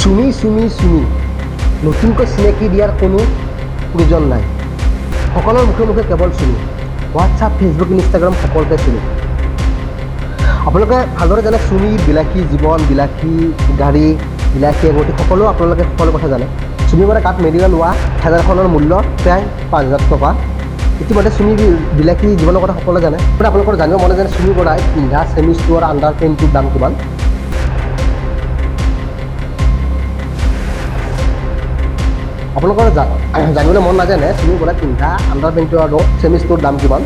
চুমি নতুনকৈ চিনাকি দিয়াৰ কোনো প্ৰয়োজন নাই। সকলৰ মুখে মুখে কেৱল চুমি। হোৱাটছআপ, ফেচবুক, ইনষ্টাগ্ৰাম সকলোতে চুমি। আপোনালোকে ভালদৰে জানে চুমিৰ বিলাসী জীৱন, বিলাসী গাড়ী, বিলাসী এমতি সকলো আপোনালোকে সকলো কথা জানে। চুমি মানে কাঠ মেডিকেল লোৱা ঠেলাখনৰ মূল্য প্ৰায় 5,000 টকা। ইতিমধ্যে চুমি বিলাসী জীৱনৰ কথা সকলোৱে জানে। আপোনালোকৰ জানিব মনে যেনে চুমি বৰাই পিন্ধা ছেমি ষ্ট'ৰ আণ্ডাৰ পেণ্টটোৰ দাম কিমান। আপোনালোকৰ জানিবলৈ মন নাজানে চুমি বৰাই পিন্ধা আণ্ডাৰ পেণ্টটো আৰু ছেমি ষ্ট'ৰ দাম কিমান।